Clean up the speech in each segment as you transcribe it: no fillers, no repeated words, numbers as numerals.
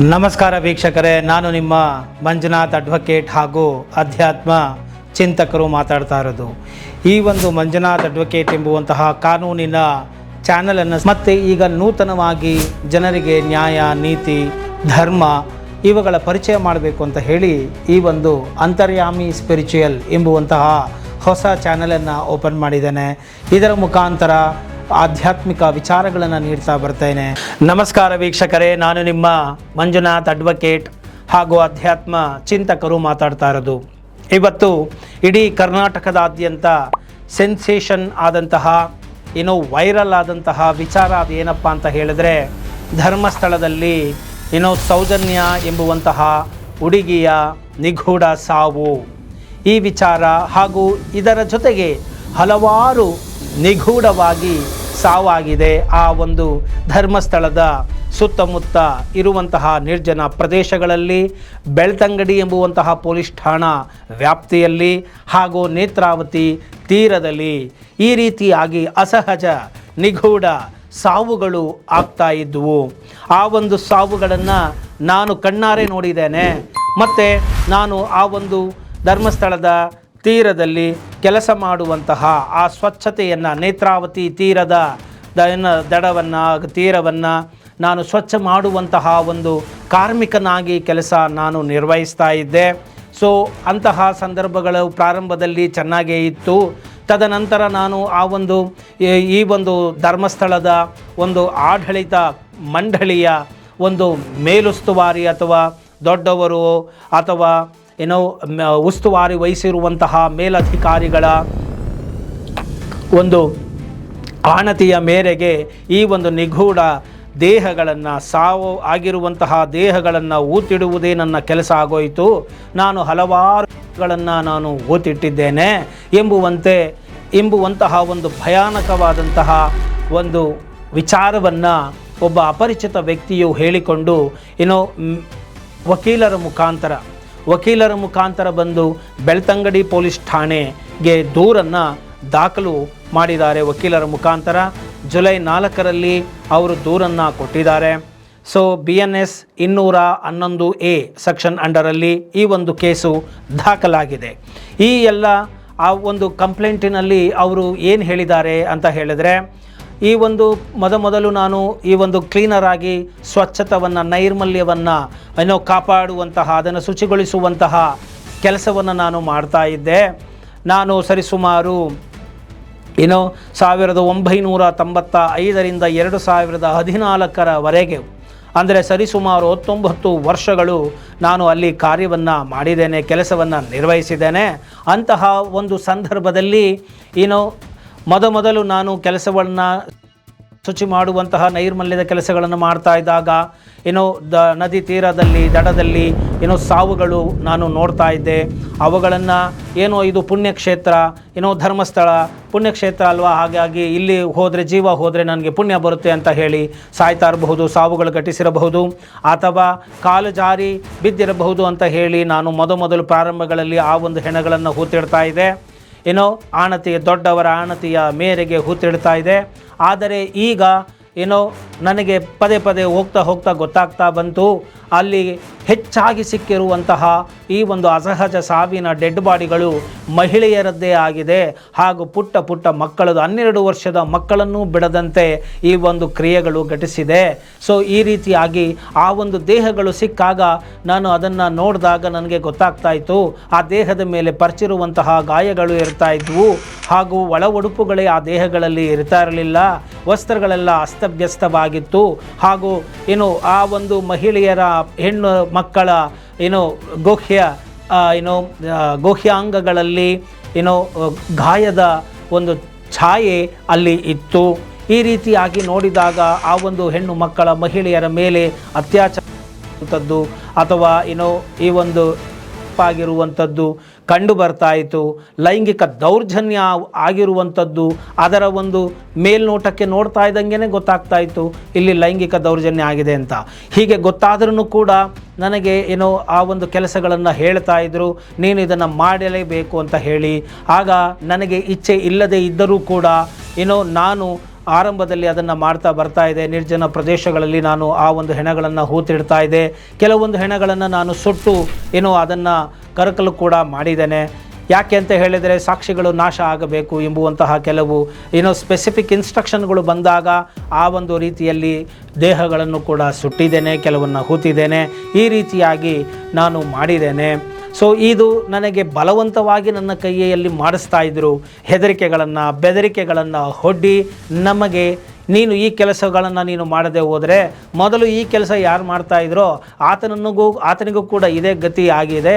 ನಮಸ್ಕಾರ ವೀಕ್ಷಕರೇ, ನಾನು ನಿಮ್ಮ ಮಂಜುನಾಥ್ ಅಡ್ವೊಕೇಟ್ ಹಾಗೂ ಅಧ್ಯಾತ್ಮ ಚಿಂತಕರು ಮಾತಾಡ್ತಾ ಇರೋದು. ಈ ಒಂದು ಮಂಜುನಾಥ್ ಅಡ್ವೊಕೇಟ್ ಎಂಬುವಂತಹ ಕಾನೂನಿನ ಚಾನಲನ್ನು ಮತ್ತೆ ಈಗ ನೂತನವಾಗಿ ಜನರಿಗೆ ನ್ಯಾಯ, ನೀತಿ, ಧರ್ಮ ಇವುಗಳ ಪರಿಚಯ ಮಾಡಬೇಕು ಅಂತ ಹೇಳಿ ಈ ಒಂದು ಅಂತರ್ಯಾಮಿ ಸ್ಪಿರಿಚುಯಲ್ ಎಂಬುವಂತಹ ಹೊಸ ಚಾನಲನ್ನು ಓಪನ್ ಮಾಡಿದ್ದೇನೆ. ಇದರ ಮುಖಾಂತರ ಆಧ್ಯಾತ್ಮಿಕ ವಿಚಾರಗಳನ್ನು ನೀಡ್ತಾ ಬರ್ತೇನೆ. ನಮಸ್ಕಾರ ವೀಕ್ಷಕರೇ, ನಾನು ನಿಮ್ಮ ಮಂಜುನಾಥ್ ಅಡ್ವೊಕೇಟ್ ಹಾಗೂ ಅಧ್ಯಾತ್ಮ ಚಿಂತಕರು ಮಾತಾಡ್ತಾ ಇರೋದು. ಇವತ್ತು ಇಡೀ ಕರ್ನಾಟಕದಾದ್ಯಂತ ಸೆನ್ಸೇಷನ್ ಆದಂತಹ ವೈರಲ್ ಆದಂತಹ ವಿಚಾರ ಅದು ಏನಪ್ಪ ಅಂತ ಹೇಳಿದ್ರೆ, ಧರ್ಮಸ್ಥಳದಲ್ಲಿ ಸೌಜನ್ಯ ಎಂಬುವಂತಹ ಹುಡುಗಿಯ ನಿಗೂಢ ಸಾವು. ಈ ವಿಚಾರ ಹಾಗೂ ಇದರ ಜೊತೆಗೆ ಹಲವಾರು ನಿಗೂಢವಾಗಿ ಸಾವಾಗಿದೆ. ಆ ಒಂದು ಧರ್ಮಸ್ಥಳದ ಸುತ್ತಮುತ್ತ ಇರುವಂತಹ ನಿರ್ಜನ ಪ್ರದೇಶಗಳಲ್ಲಿ, ಬೆಳ್ತಂಗಡಿ ಎಂಬುವಂತಹ ಪೊಲೀಸ್ ಠಾಣಾ ವ್ಯಾಪ್ತಿಯಲ್ಲಿ ಹಾಗೂ ನೇತ್ರಾವತಿ ತೀರದಲ್ಲಿ ಈ ರೀತಿಯಾಗಿ ಅಸಹಜ ನಿಗೂಢ ಸಾವುಗಳು ಆಗ್ತಾ ಇದ್ವು. ಆ ಒಂದು ಸಾವುಗಳನ್ನು ನಾನು ಕಣ್ಣಾರೆ ನೋಡಿದ್ದೇನೆ. ಮತ್ತು ನಾನು ಆ ಒಂದು ಧರ್ಮಸ್ಥಳದ ತೀರದಲ್ಲಿ ಕೆಲಸ ಮಾಡುವಂತಹ ಆ ಸ್ವಚ್ಛತೆಯನ್ನು, ನೇತ್ರಾವತಿ ತೀರದ ದಡವನ್ನು, ತೀರವನ್ನು ನಾನು ಸ್ವಚ್ಛ ಮಾಡುವಂತಹ ಒಂದು ಕಾರ್ಮಿಕನಾಗಿ ಕೆಲಸ ನಾನು ನಿರ್ವಹಿಸ್ತಾ ಇದ್ದೆ. ಸೊ ಅಂತಹ ಸಂದರ್ಭಗಳು ಪ್ರಾರಂಭದಲ್ಲಿ ಚೆನ್ನಾಗೇ ಇತ್ತು. ತದನಂತರ ನಾನು ಈ ಒಂದು ಧರ್ಮಸ್ಥಳದ ಒಂದು ಆಡಳಿತ ಮಂಡಳಿಯ ಒಂದು ಮೇಲುಸ್ತುವಾರಿ ಅಥವಾ ದೊಡ್ಡವರು ಅಥವಾ ಉಸ್ತುವಾರಿ ವಹಿಸಿರುವಂತಹ ಮೇಲಧಿಕಾರಿಗಳ ಒಂದು ಆಣತಿಯ ಮೇರೆಗೆ ಈ ಒಂದು ನಿಗೂಢ ದೇಹಗಳನ್ನು, ಸಾವು ಆಗಿರುವಂತಹ ದೇಹಗಳನ್ನು ಊತಿಡುವುದೇ ನನ್ನ ಕೆಲಸ ಆಗೋಯಿತು. ನಾನು ಹಲವಾರುಗಳನ್ನು ನಾನು ಊತಿಟ್ಟಿದ್ದೇನೆ ಎಂಬುವಂತಹ ಒಂದು ಭಯಾನಕವಾದಂತಹ ಒಂದು ವಿಚಾರವನ್ನು ಒಬ್ಬ ಅಪರಿಚಿತ ವ್ಯಕ್ತಿಯು ಹೇಳಿಕೊಂಡು ವಕೀಲರ ಮುಖಾಂತರ ಬಂದು ಬೆಳ್ತಂಗಡಿ ಪೊಲೀಸ್ ಠಾಣೆಗೆ ದೂರನ್ನು ದಾಖಲು ಮಾಡಿದ್ದಾರೆ. ವಕೀಲರ ಮುಖಾಂತರ ಜುಲೈ 4ರಲ್ಲಿ ಅವರು ದೂರನ್ನು ಕೊಟ್ಟಿದ್ದಾರೆ. ಸೊ BNS 211A ಸೆಕ್ಷನ್ ಅಂಡರಲ್ಲಿ ಈ ಒಂದು ಕೇಸು ದಾಖಲಾಗಿದೆ. ಈ ಎಲ್ಲ ಆ ಒಂದು ಕಂಪ್ಲೇಂಟಿನಲ್ಲಿ ಅವರು ಏನು ಹೇಳಿದ್ದಾರೆ ಅಂತ ಹೇಳಿದರೆ, ಈ ಒಂದು ಮೊದಲು ನಾನು ಈ ಒಂದು ಕ್ಲೀನರ್ ಆಗಿ ಸ್ವಚ್ಛತವನ್ನು, ನೈರ್ಮಲ್ಯವನ್ನು ಕಾಪಾಡುವಂತಹ, ಅದನ್ನು ಶುಚಿಗೊಳಿಸುವಂತಹ ಕೆಲಸವನ್ನು ನಾನು ಮಾಡ್ತಾ ಇದ್ದೆ. ನಾನು ಸರಿಸುಮಾರು 1995ರಿಂದ 2014ರವರೆಗೆ, ಅಂದರೆ ಸರಿಸುಮಾರು 19 ವರ್ಷಗಳು ನಾನು ಅಲ್ಲಿ ಕಾರ್ಯವನ್ನು ಮಾಡಿದ್ದೇನೆ, ಕೆಲಸವನ್ನು ನಿರ್ವಹಿಸಿದ್ದೇನೆ. ಅಂತಹ ಒಂದು ಸಂದರ್ಭದಲ್ಲಿ ಮೊದಲು ನಾನು ಕೆಲಸವನ್ನು ಶುಚಿ ಮಾಡುವಂತಹ ನೈರ್ಮಲ್ಯದ ಕೆಲಸಗಳನ್ನು ಮಾಡ್ತಾ ಇದ್ದಾಗ ನದಿ ತೀರದಲ್ಲಿ, ದಡದಲ್ಲಿ ಸಾವುಗಳು ನಾನು ನೋಡ್ತಾ ಇದ್ದೆ. ಅವುಗಳನ್ನು ಇದು ಪುಣ್ಯಕ್ಷೇತ್ರ, ಧರ್ಮಸ್ಥಳ ಪುಣ್ಯಕ್ಷೇತ್ರ ಅಲ್ವಾ, ಹಾಗಾಗಿ ಇಲ್ಲಿ ಹೋದರೆ, ಜೀವ ಹೋದರೆ ನನಗೆ ಪುಣ್ಯ ಬರುತ್ತೆ ಅಂತ ಹೇಳಿ ಸಾಯ್ತಾ ಇರಬಹುದು, ಸಾವುಗಳು ಘಟಿಸಿರಬಹುದು, ಅಥವಾ ಕಾಲು ಜಾರಿ ಬಿದ್ದಿರಬಹುದು ಅಂತ ಹೇಳಿ ನಾನು ಮೊದಲು ಪ್ರಾರಂಭಗಳಲ್ಲಿ ಆ ಒಂದು ಹೆಣಗಳನ್ನು ಹೂತಿಡ್ತಾ ಇದೆ. ದೊಡ್ಡವರ ಆಣತಿಯ ಮೇರೆಗೆ ಹೂತಿಡ್ತಾ ಇದೆ. ಆದರೆ ಈಗ ನನಗೆ ಪದೇ ಹೋಗ್ತಾ ಗೊತ್ತಾಗ್ತಾ ಬಂತು, ಅಲ್ಲಿ ಹೆಚ್ಚಾಗಿ ಸಿಕ್ಕಿರುವಂತಹ ಈ ಒಂದು ಅಸಹಜ ಸಾವಿನ ಡೆಡ್ ಬಾಡಿಗಳು ಮಹಿಳೆಯರದ್ದೇ ಆಗಿದೆ. ಹಾಗೂ ಪುಟ್ಟ ಮಕ್ಕಳದು, 12 ವರ್ಷದ ಮಕ್ಕಳನ್ನು ಬಿಡದಂತೆ ಈ ಒಂದು ಕ್ರಿಯೆಗಳು ಘಟಿಸಿದೆ. ಸೊ ಈ ರೀತಿಯಾಗಿ ಆ ಒಂದು ದೇಹಗಳು ಸಿಕ್ಕಾಗ ನಾನು ಅದನ್ನು ನೋಡಿದಾಗ ನನಗೆ ಗೊತ್ತಾಗ್ತಾ ಇತ್ತು, ಆ ದೇಹದ ಮೇಲೆ ಪರ್ಚಿರುವಂತಹ ಗಾಯಗಳು ಇರ್ತಾ ಇದ್ವು. ಹಾಗೂ ಒಳ ಉಡುಪುಗಳೇ ಆ ದೇಹಗಳಲ್ಲಿ ಇರ್ತಾ ಇರಲಿಲ್ಲ, ವಸ್ತ್ರಗಳೆಲ್ಲ ಅಸ್ತವ್ಯಸ್ತವಾಗಿತ್ತು. ಹಾಗೂ ಆ ಒಂದು ಮಹಿಳೆಯರ, ಹೆಣ್ಣು ಮಕ್ಕಳ ಗುಹ್ಯಾಂಗಗಳಲ್ಲಿ ಗಾಯದ ಒಂದು ಛಾಯೆ ಅಲ್ಲಿ ಇತ್ತು. ಈ ರೀತಿಯಾಗಿ ನೋಡಿದಾಗ ಆ ಒಂದು ಹೆಣ್ಣು ಮಕ್ಕಳ, ಮಹಿಳೆಯರ ಮೇಲೆ ಅತ್ಯಾಚಾರ ಅಥವಾ ಈ ಒಂದು ಆಗಿರುವಂಥದ್ದು ಕಂಡು ಬರ್ತಾ ಇತ್ತು. ಲೈಂಗಿಕ ದೌರ್ಜನ್ಯ ಆಗಿರುವಂಥದ್ದು ಅದರ ಒಂದು ಮೇಲ್ನೋಟಕ್ಕೆ ನೋಡ್ತಾ ಇದ್ದಂಗೆ ಗೊತ್ತಾಗ್ತಾ ಇತ್ತು ಇಲ್ಲಿ ಲೈಂಗಿಕ ದೌರ್ಜನ್ಯ ಆಗಿದೆ ಅಂತ. ಹೀಗೆ ಗೊತ್ತಾದ್ರೂ ಕೂಡ ನನಗೆ ಆ ಒಂದು ಕೆಲಸಗಳನ್ನು ಹೇಳ್ತಾ ಇದ್ದರು, ನೀನು ಇದನ್ನು ಮಾಡಲೇಬೇಕು ಅಂತ ಹೇಳಿ. ಆಗ ನನಗೆ ಇಚ್ಛೆ ಇಲ್ಲದೆ ಇದ್ದರೂ ಕೂಡ ನಾನು ಆರಂಭದಲ್ಲಿ ಅದನ್ನು ಮಾಡ್ತಾ ಬರ್ತಾ ಇದೆ. ನಿರ್ಜನ ಪ್ರದೇಶಗಳಲ್ಲಿ ನಾನು ಆ ಒಂದು ಹೆಣಗಳನ್ನು ಹೂತಿಡ್ತಾ ಇದ್ದೆ. ಕೆಲವೊಂದು ಹೆಣಗಳನ್ನು ನಾನು ಸುಟ್ಟು ಅದನ್ನು ಕರಕಲು ಕೂಡ ಮಾಡಿದ್ದೇನೆ. ಯಾಕೆ ಅಂತ ಹೇಳಿದರೆ ಸಾಕ್ಷಿಗಳು ನಾಶ ಆಗಬೇಕು ಎಂಬುವಂತಹ ಕೆಲವು ಸ್ಪೆಸಿಫಿಕ್ ಇನ್ಸ್ಟ್ರಕ್ಷನ್ಗಳು ಬಂದಾಗ ಆ ಒಂದು ರೀತಿಯಲ್ಲಿ ದೇಹಗಳನ್ನು ಕೂಡ ಸುಟ್ಟಿದ್ದೇನೆ, ಕೆಲವನ್ನು ಹೂತಿದ್ದೇನೆ. ಈ ರೀತಿಯಾಗಿ ನಾನು ಮಾಡಿದ್ದೇನೆ. ಸೊ ಇದು ನನಗೆ ಬಲವಂತವಾಗಿ ನನ್ನ ಕೈಯಲ್ಲಿ ಮಾಡಿಸ್ತಾ ಇದ್ದರು. ಹೆದರಿಕೆಗಳನ್ನು ಬೆದರಿಕೆಗಳನ್ನು ಒಡ್ಡಿ ನಮಗೆ ನೀನು ಈ ಕೆಲಸಗಳನ್ನು ನೀನು ಮಾಡದೆ ಹೋದರೆ ಮೊದಲು ಈ ಕೆಲಸ ಯಾರು ಮಾಡ್ತಾಯಿದ್ರೋ ಆತನಿಗೂ ಕೂಡ ಇದೇ ಗತಿ ಆಗಿದೆ,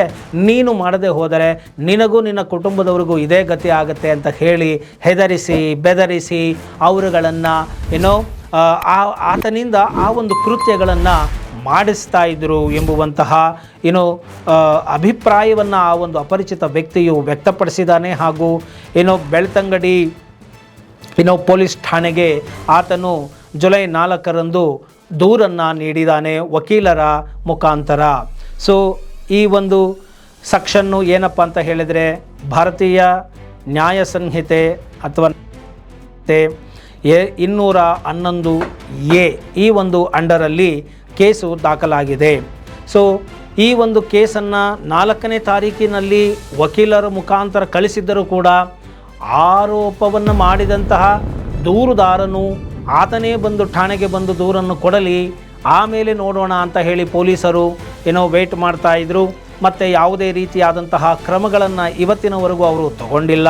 ನೀನು ಮಾಡದೆ ಹೋದರೆ ನಿನಗೂ ನಿನ್ನ ಕುಟುಂಬದವ್ರಿಗೂ ಇದೇ ಗತಿ ಆಗುತ್ತೆ ಅಂತ ಹೇಳಿ ಹೆದರಿಸಿ ಬೆದರಿಸಿ ಅವರುಗಳನ್ನು ಆತನಿಂದ ಆ ಒಂದು ಕೃತ್ಯಗಳನ್ನು ಮಾಡಿಸ್ತಾ ಇದ್ದರು ಎಂಬುವಂತಹ ಅಭಿಪ್ರಾಯವನ್ನು ಆ ಒಂದು ಅಪರಿಚಿತ ವ್ಯಕ್ತಿಯು ವ್ಯಕ್ತಪಡಿಸಿದ್ದಾನೆ. ಹಾಗೂ ಬೆಳ್ತಂಗಡಿ ಪೊಲೀಸ್ ಠಾಣೆಗೆ ಆತನು ಜುಲೈ 4ರಂದು ದೂರನ್ನು ನೀಡಿದ್ದಾನೆ ವಕೀಲರ ಮುಖಾಂತರ. ಸೊ ಈ ಒಂದು ಸೆಕ್ಷನ್ನು ಏನಪ್ಪ ಅಂತ ಹೇಳಿದರೆ ಭಾರತೀಯ ನ್ಯಾಯ ಸಂಹಿತೆ ಅಥವಾ 211A ಈ ಒಂದು ಅಂಡರಲ್ಲಿ ಕೇಸು ದಾಖಲಾಗಿದೆ. ಸೊ ಈ ಒಂದು ಕೇಸನ್ನು 4ನೇ ತಾರೀಕಿನಲ್ಲಿ ವಕೀಲರ ಮುಖಾಂತರ ಕಳಿಸಿದ್ದರೂ ಕೂಡ ಆರೋಪವನ್ನು ಮಾಡಿದಂತಹ ದೂರುದಾರನು ಆತನೇ ಬಂದು ಠಾಣೆಗೆ ಬಂದು ದೂರನ್ನು ಕೊಡಲಿ, ಆಮೇಲೆ ನೋಡೋಣ ಅಂತ ಹೇಳಿ ಪೊಲೀಸರು ವೇಟ್ ಮಾಡ್ತಾಯಿದ್ರು. ಮತ್ತು ಯಾವುದೇ ರೀತಿಯಾದಂತಹ ಕ್ರಮಗಳನ್ನು ಇವತ್ತಿನವರೆಗೂ ಅವರು ತಗೊಂಡಿಲ್ಲ.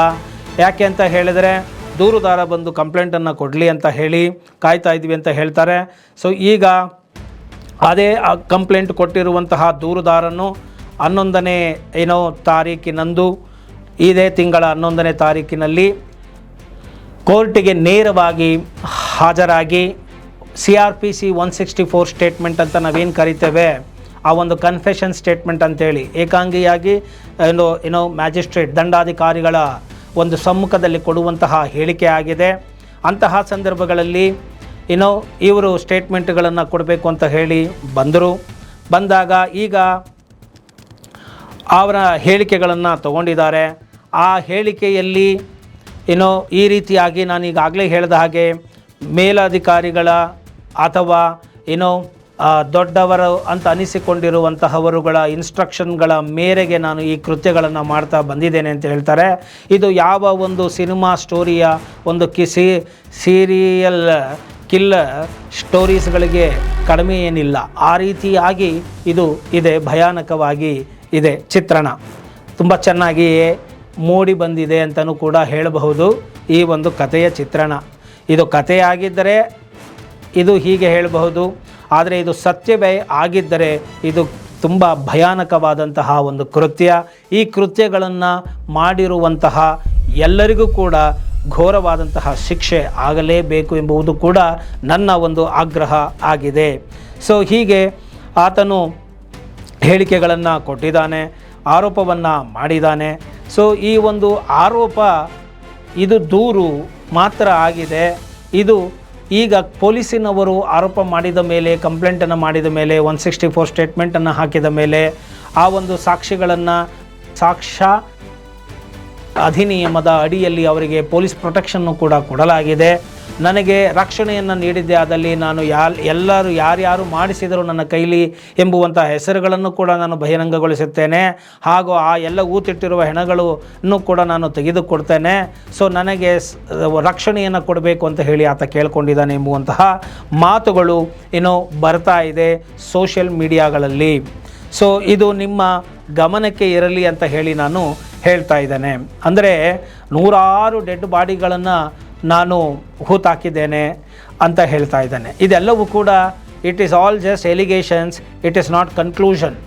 ಯಾಕೆ ಅಂತ ಹೇಳಿದರೆ ದೂರುದಾರ ಬಂದು ಕಂಪ್ಲೇಂಟನ್ನು ಕೊಡಲಿ ಅಂತ ಹೇಳಿ ಕಾಯ್ತಾ ಇದ್ವಿ ಅಂತ ಹೇಳ್ತಾರೆ. ಸೊ ಈಗ ಅದೇ ಕಂಪ್ಲೇಂಟ್ ಕೊಟ್ಟಿರುವಂತಹ ದೂರುದಾರನು 11ನೇ ತಾರೀಕಿನಂದು ಇದೇ ತಿಂಗಳ 11ನೇ ತಾರೀಕಿನಲ್ಲಿ ಕೋರ್ಟಿಗೆ ನೇರವಾಗಿ ಹಾಜರಾಗಿ CRPC 164 ಸ್ಟೇಟ್ಮೆಂಟ್ ಅಂತ ನಾವೇನು ಕರಿತೇವೆ, ಆ ಒಂದು ಕನ್ಫೆಷನ್ ಸ್ಟೇಟ್ಮೆಂಟ್ ಅಂತೇಳಿ ಏಕಾಂಗಿಯಾಗಿ ಮ್ಯಾಜಿಸ್ಟ್ರೇಟ್ ದಂಡಾಧಿಕಾರಿಗಳ ಒಂದು ಸಮ್ಮುಖದಲ್ಲಿ ಕೊಡುವಂತಹ ಹೇಳಿಕೆ ಆಗಿದೆ. ಅಂತಹ ಸಂದರ್ಭಗಳಲ್ಲಿ ಇವರು ಸ್ಟೇಟ್ಮೆಂಟ್ಗಳನ್ನು ಕೊಡಬೇಕು ಅಂತ ಹೇಳಿ ಬಂದಾಗ ಈಗ ಅವರ ಹೇಳಿಕೆಗಳನ್ನು ತಗೊಂಡಿದ್ದಾರೆ. ಆ ಹೇಳಿಕೆಯಲ್ಲಿ ಈ ರೀತಿಯಾಗಿ ನಾನು ಈಗಾಗಲೇ ಹೇಳಿದ ಹಾಗೆ ಮೇಲಧಿಕಾರಿಗಳ ಅಥವಾ ದೊಡ್ಡವರು ಅಂತ ಅನಿಸಿಕೊಂಡಿರುವಂತಹವರುಗಳ ಇನ್ಸ್ಟ್ರಕ್ಷನ್ಗಳ ಮೇರೆಗೆ ನಾನು ಈ ಕೃತ್ಯಗಳನ್ನು ಮಾಡ್ತಾ ಬಂದಿದ್ದೇನೆ ಅಂತ ಹೇಳ್ತಾರೆ. ಇದು ಯಾವ ಒಂದು ಸಿನಿಮಾ ಸ್ಟೋರಿಯ ಒಂದು ಸೀರಿಯಲ್ ಕಿಲ್ಲರ್ ಸ್ಟೋರೀಸ್ಗಳಿಗೆ ಕಡಿಮೆ ಏನಿಲ್ಲ. ಆ ರೀತಿಯಾಗಿ ಇದು ಇದೆ, ಭಯಾನಕವಾಗಿ ಇದೆ. ಚಿತ್ರಣ ತುಂಬ ಚೆನ್ನಾಗಿಯೇ ಮೂಡಿ ಬಂದಿದೆ ಅಂತಲೂ ಕೂಡ ಹೇಳಬಹುದು. ಈ ಒಂದು ಕಥೆಯ ಚಿತ್ರಣ ಇದು ಕಥೆಯಾಗಿದ್ದರೆ ಇದು ಹೀಗೆ ಹೇಳಬಹುದು, ಆದರೆ ಇದು ಸತ್ಯವೇ ಆಗಿದ್ದರೆ ಇದು ತುಂಬ ಭಯಾನಕವಾದಂತಹ ಒಂದು ಕೃತ್ಯ. ಈ ಕೃತ್ಯಗಳನ್ನು ಮಾಡಿರುವಂತಹ ಎಲ್ಲರಿಗೂ ಕೂಡ ಘೋರವಾದಂತಹ ಶಿಕ್ಷೆ ಆಗಲೇಬೇಕು ಎಂಬುದು ಕೂಡ ನನ್ನ ಒಂದು ಆಗ್ರಹ ಆಗಿದೆ. ಸೊ ಹೀಗೆ ಆತನು ಹೇಳಿಕೆಗಳನ್ನು ಕೊಟ್ಟಿದ್ದಾನೆ, ಆರೋಪವನ್ನು ಮಾಡಿದ್ದಾನೆ. ಸೊ ಈ ಒಂದು ಆರೋಪ ಇದು ದೂರು ಮಾತ್ರ ಆಗಿದೆ. ಇದು ಈಗ ಪೊಲೀಸಿನವರು ಆರೋಪ ಮಾಡಿದ ಮೇಲೆ, ಕಂಪ್ಲೇಂಟನ್ನು ಮಾಡಿದ ಮೇಲೆ, 164 ಸ್ಟೇಟ್ಮೆಂಟನ್ನು ಹಾಕಿದ ಮೇಲೆ ಆ ಒಂದು ಸಾಕ್ಷಿಗಳನ್ನು ಸಾಕ್ಷ್ಯ ಅಧಿನಿಯಮದ ಅಡಿಯಲ್ಲಿ ಅವರಿಗೆ ಪೊಲೀಸ್ ಪ್ರೊಟೆಕ್ಷನ್ನು ಕೂಡ ಕೊಡಲಾಗಿದೆ. ನನಗೆ ರಕ್ಷಣೆಯನ್ನು ನೀಡಿದ್ದೆ ಆದಲ್ಲಿ ನಾನು ಎಲ್ಲರೂ ಯಾರ್ಯಾರು ಮಾಡಿಸಿದರು ನನ್ನ ಕೈಲಿ ಎಂಬುವಂಥ ಹೆಸರುಗಳನ್ನು ಕೂಡ ನಾನು ಬಹಿರಂಗಗೊಳಿಸುತ್ತೇನೆ. ಹಾಗೂ ಆ ಎಲ್ಲ ಊತಿಟ್ಟಿರುವ ಹೆಣಗಳನ್ನು ಕೂಡ ನಾನು ತೆಗೆದುಕೊಡ್ತೇನೆ. ಸೊ ನನಗೆ ರಕ್ಷಣೆಯನ್ನು ಕೊಡಬೇಕು ಅಂತ ಹೇಳಿ ಆತ ಕೇಳ್ಕೊಂಡಿದ್ದಾನೆ ಎಂಬುವಂತಹ ಮಾತುಗಳು ಬರ್ತಾ ಇದೆ ಸೋಷಿಯಲ್ ಮೀಡಿಯಾಗಳಲ್ಲಿ. ಸೊ ಇದು ನಿಮ್ಮ ಗಮನಕ್ಕೆ ಇರಲಿ ಅಂತ ಹೇಳಿ ನಾನು ಹೇಳ್ತಾ ಇದ್ದೇನೆ. ಅಂದರೆ 100 ಡೆಡ್ ಬಾಡಿಗಳನ್ನು ನಾನು ಹೂತಾಕಿದ್ದೇನೆ ಅಂತ ಹೇಳ್ತಾ ಇದ್ದಾನೆ. ಇದೆಲ್ಲವೂ ಕೂಡ it is all just allegations, it is not conclusion.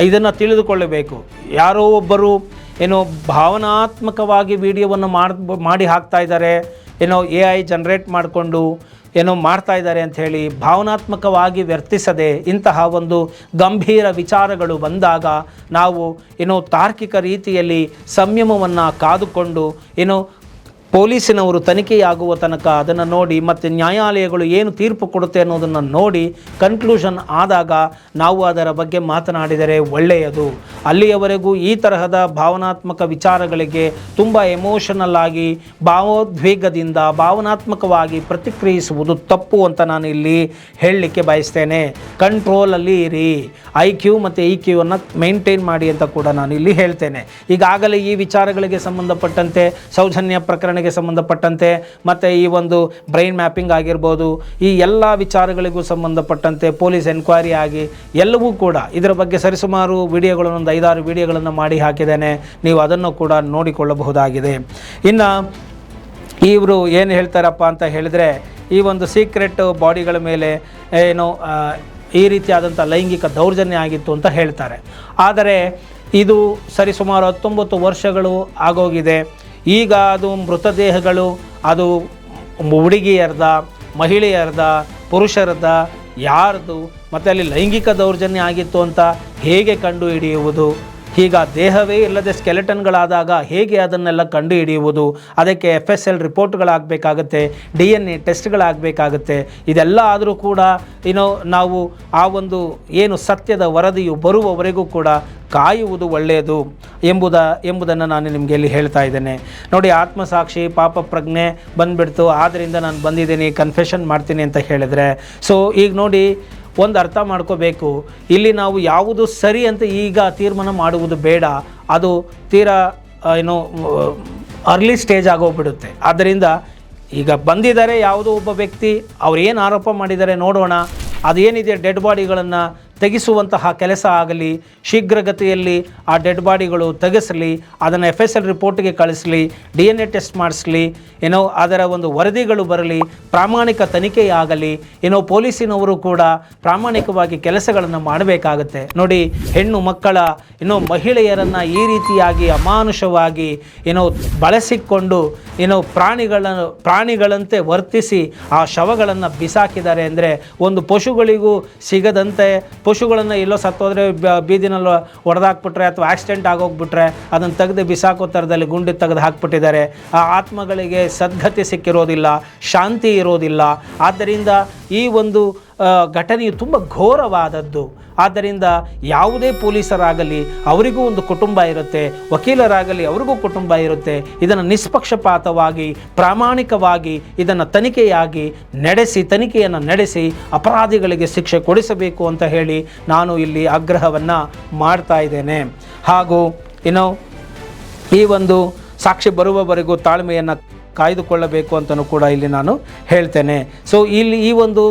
ಇದನ್ನು ತಿಳಿದುಕೊಳ್ಳಬೇಕು. ಯಾರೋ ಒಬ್ಬರು ಭಾವನಾತ್ಮಕವಾಗಿ ವಿಡಿಯೋವನ್ನು ಮಾಡಿ ಹಾಕ್ತಾ ಇದ್ದಾರೆ, AI ಜನರೇಟ್ ಮಾಡಿಕೊಂಡು ಮಾಡ್ತಾ ಇದ್ದಾರೆ ಅಂಥೇಳಿ ಭಾವನಾತ್ಮಕವಾಗಿ ವರ್ತಿಸದೆ ಇಂತಹ ಒಂದು ಗಂಭೀರ ವಿಚಾರಗಳು ಬಂದಾಗ ನಾವು ತಾರ್ಕಿಕ ರೀತಿಯಲ್ಲಿ ಸಂಯಮವನ್ನು ಕಾದುಕೊಂಡು ಪೊಲೀಸಿನವರು ತನಿಖೆಯಾಗುವ ತನಕ ಅದನ್ನು ನೋಡಿ ಮತ್ತು ನ್ಯಾಯಾಲಯಗಳು ಏನು ತೀರ್ಪು ಕೊಡುತ್ತೆ ಅನ್ನೋದನ್ನು ನೋಡಿ ಕನ್ಕ್ಲೂಷನ್ ಆದಾಗ ನಾವು ಅದರ ಬಗ್ಗೆ ಮಾತನಾಡಿದರೆ ಒಳ್ಳೆಯದು. ಅಲ್ಲಿಯವರೆಗೂ ಈ ತರಹದ ಭಾವನಾತ್ಮಕ ವಿಚಾರಗಳಿಗೆ ತುಂಬ ಎಮೋಷನಲ್ ಆಗಿ ಭಾವೋದ್ವೇಗದಿಂದ ಭಾವನಾತ್ಮಕವಾಗಿ ಪ್ರತಿಕ್ರಿಯಿಸುವುದು ತಪ್ಪು ಅಂತ ನಾನು ಇಲ್ಲಿ ಹೇಳಲಿಕ್ಕೆ ಬಯಸ್ತೇನೆ. ಕಂಟ್ರೋಲಲ್ಲಿ ಇರಿ, IQ ಮತ್ತು EQ ಅನ್ನು ಮೇಂಟೈನ್ ಮಾಡಿ ಅಂತ ಕೂಡ ನಾನು ಇಲ್ಲಿ ಹೇಳ್ತೇನೆ. ಈಗಾಗಲೇ ಈ ವಿಚಾರಗಳಿಗೆ ಸಂಬಂಧಪಟ್ಟಂತೆ ಸೌಜನ್ಯ ಪ್ರಕರಣಕ್ಕೆ ಸಂಬಂಧಪಟ್ಟಂತೆ ಮತ್ತು ಈ ಒಂದು ಬ್ರೈನ್ ಮ್ಯಾಪಿಂಗ್ ಆಗಿರ್ಬೋದು, ಈ ಎಲ್ಲ ವಿಚಾರಗಳಿಗೂ ಸಂಬಂಧಪಟ್ಟಂತೆ ಪೊಲೀಸ್ ಎನ್ಕ್ವೈರಿ ಆಗಿ ಎಲ್ಲವೂ ಕೂಡ ಇದರ ಬಗ್ಗೆ ಸರಿಸುಮಾರು ವಿಡಿಯೋಗಳನ್ನು ಒಂದು 5-6 ವಿಡಿಯೋಗಳನ್ನು ಮಾಡಿ ಹಾಕಿದ್ದೇನೆ. ನೀವು ಅದನ್ನು ಕೂಡ ನೋಡಿಕೊಳ್ಳಬಹುದಾಗಿದೆ. ಇನ್ನು ಇವರು ಏನು ಹೇಳ್ತಾರಪ್ಪ ಅಂತ ಹೇಳಿದರೆ, ಈ ಒಂದು ಸೀಕ್ರೆಟ್ ಬಾಡಿಗಳ ಮೇಲೆ ಏನೋ ಈ ರೀತಿಯಾದಂಥ ಲೈಂಗಿಕ ದೌರ್ಜನ್ಯ ಆಗಿತ್ತು ಅಂತ ಹೇಳ್ತಾರೆ. ಆದರೆ ಇದು ಸರಿಸುಮಾರು 19 ವರ್ಷಗಳು ಆಗೋಗಿದೆ. ಈಗ ಅದು ಮೃತದೇಹಗಳು ಅದು ಹುಡುಗಿಯರ್ದ, ಮಹಿಳೆಯರ್ದ, ಪುರುಷರದ, ಯಾರ್ದು, ಮತ್ತು ಅಲ್ಲಿ ಲೈಂಗಿಕ ದೌರ್ಜನ್ಯ ಆಗಿತ್ತು ಅಂತ ಹೇಗೆ ಕಂಡು ಹಿಡಿಯುವುದು? ಈಗ ದೇಹವೇ ಇಲ್ಲದೆ ಸ್ಕೆಲೆಟನ್ಗಳಾದಾಗ ಹೇಗೆ ಅದನ್ನೆಲ್ಲ ಕಂಡು ಹಿಡಿಯುವುದು? ಅದಕ್ಕೆ FSL ರಿಪೋರ್ಟ್ಗಳಾಗಬೇಕಾಗತ್ತೆ, DNA ಟೆಸ್ಟ್ಗಳಾಗಬೇಕಾಗತ್ತೆ. ಇದೆಲ್ಲ ಆದರೂ ಕೂಡ ನಾವು ಆ ಒಂದು ಏನು ಸತ್ಯದ ವರದಿಯು ಬರುವವರೆಗೂ ಕೂಡ ಕಾಯುವುದು ಒಳ್ಳೆಯದು ಎಂಬುದನ್ನು ನಾನು ನಿಮಗೆ ಇಲ್ಲಿ ಹೇಳ್ತಾ ಇದ್ದೇನೆ. ನೋಡಿ, ಆತ್ಮಸಾಕ್ಷಿ ಪಾಪ ಪ್ರಜ್ಞೆ ಬಂದುಬಿಡ್ತು, ಆದ್ದರಿಂದ ನಾನು ಬಂದಿದ್ದೀನಿ, ಕನ್ಫೆಷನ್ ಮಾಡ್ತೀನಿ ಅಂತ ಹೇಳಿದರೆ, ಸೊ ಈಗ ನೋಡಿ ಒಂದು ಅರ್ಥ ಮಾಡ್ಕೋಬೇಕು. ಇಲ್ಲಿ ನಾವು ಯಾವುದು ಸರಿ ಅಂತ ಈಗ ತೀರ್ಮಾನ ಮಾಡುವುದು ಬೇಡ. ಅದು ತೀರಾ ಅರ್ಲಿ ಸ್ಟೇಜ್ ಆಗೋಗ್ಬಿಡುತ್ತೆ. ಆದ್ದರಿಂದ ಈಗ ಬಂದಿದ್ದಾರೆ ಯಾವುದೋ ಒಬ್ಬ ವ್ಯಕ್ತಿ, ಅವ್ರು ಏನು ಆರೋಪ ಮಾಡಿದ್ದಾರೆ ನೋಡೋಣ. ಅದೇನಿದೆ ಡೆಡ್ ಬಾಡಿಗಳನ್ನು ತೆಗೆಸುವಂತಹ ಕೆಲಸ ಆಗಲಿ, ಶೀಘ್ರಗತಿಯಲ್ಲಿ ಆ ಡೆಡ್ ಬಾಡಿಗಳು ತೆಗೆಸಲಿ, ಅದನ್ನು FSL ರಿಪೋರ್ಟ್ಗೆ ಕಳಿಸಲಿ, DNA ಟೆಸ್ಟ್ ಮಾಡಿಸಲಿ, ಅದರ ಒಂದು ವರದಿಗಳು ಬರಲಿ, ಪ್ರಾಮಾಣಿಕ ತನಿಖೆಯಾಗಲಿ. ಪೊಲೀಸಿನವರು ಕೂಡ ಪ್ರಾಮಾಣಿಕವಾಗಿ ಕೆಲಸಗಳನ್ನು ಮಾಡಬೇಕಾಗತ್ತೆ. ನೋಡಿ, ಹೆಣ್ಣು ಮಕ್ಕಳ ಮಹಿಳೆಯರನ್ನು ಈ ರೀತಿಯಾಗಿ ಅಮಾನುಷವಾಗಿ ಬಳಸಿಕೊಂಡು ಪ್ರಾಣಿಗಳಂತೆ ವರ್ತಿಸಿ ಆ ಶವಗಳನ್ನು ಬಿಸಾಕಿದ್ದಾರೆ ಅಂದರೆ, ಒಂದು ಪಶುಗಳಿಗೂ ಸಿಗದಂತೆ ಪಶುಗಳನ್ನು ಎಲ್ಲೋ ಸತ್ತೋದ್ರೆ ಬೀದಿನಲ್ಲಿ ಹೊಡೆದಾಕ್ಬಿಟ್ರೆ ಅಥವಾ ಆಕ್ಸಿಡೆಂಟ್ ಆಗೋಗ್ಬಿಟ್ರೆ ಅದನ್ನು ತೆಗೆದು ಬಿಸಾಕೋ ಥರದಲ್ಲಿ ಗುಂಡಿ ತೆಗೆದು ಹಾಕ್ಬಿಟ್ಟಿದ್ದಾರೆ. ಆ ಆತ್ಮಗಳಿಗೆ ಸದ್ಗತಿ ಸಿಕ್ಕಿರೋದಿಲ್ಲ, ಶಾಂತಿ ಇರೋದಿಲ್ಲ. ಆದ್ದರಿಂದ ಈ ಒಂದು ಘಟನೆಯು ತುಂಬ ಘೋರವಾದದ್ದು. ಆದ್ದರಿಂದ ಯಾವುದೇ ಪೊಲೀಸರಾಗಲಿ ಅವರಿಗೂ ಒಂದು ಕುಟುಂಬ ಇರುತ್ತೆ, ವಕೀಲರಾಗಲಿ ಅವರಿಗೂ ಕುಟುಂಬ ಇರುತ್ತೆ. ಇದನ್ನು ನಿಷ್ಪಕ್ಷಪಾತವಾಗಿ ಪ್ರಾಮಾಣಿಕವಾಗಿ ಇದನ್ನು ತನಿಖೆಯನ್ನು ನಡೆಸಿ ಅಪರಾಧಿಗಳಿಗೆ ಶಿಕ್ಷೆ ಕೊಡಿಸಬೇಕು ಅಂತ ಹೇಳಿ ನಾನು ಇಲ್ಲಿ ಆಗ್ರಹವನ್ನು ಮಾಡ್ತಾ ಇದ್ದೇನೆ. ಹಾಗೂ ಈ ಒಂದು ಸಾಕ್ಷಿ ಬರುವವರೆಗೂ ತಾಳ್ಮೆಯನ್ನು ಕಾಯ್ದುಕೊಳ್ಳಬೇಕು ಅಂತಲೂ ಕೂಡ ಇಲ್ಲಿ ನಾನು ಹೇಳ್ತೇನೆ. ಸೊ ಇಲ್ಲಿ ಈ ಒಂದು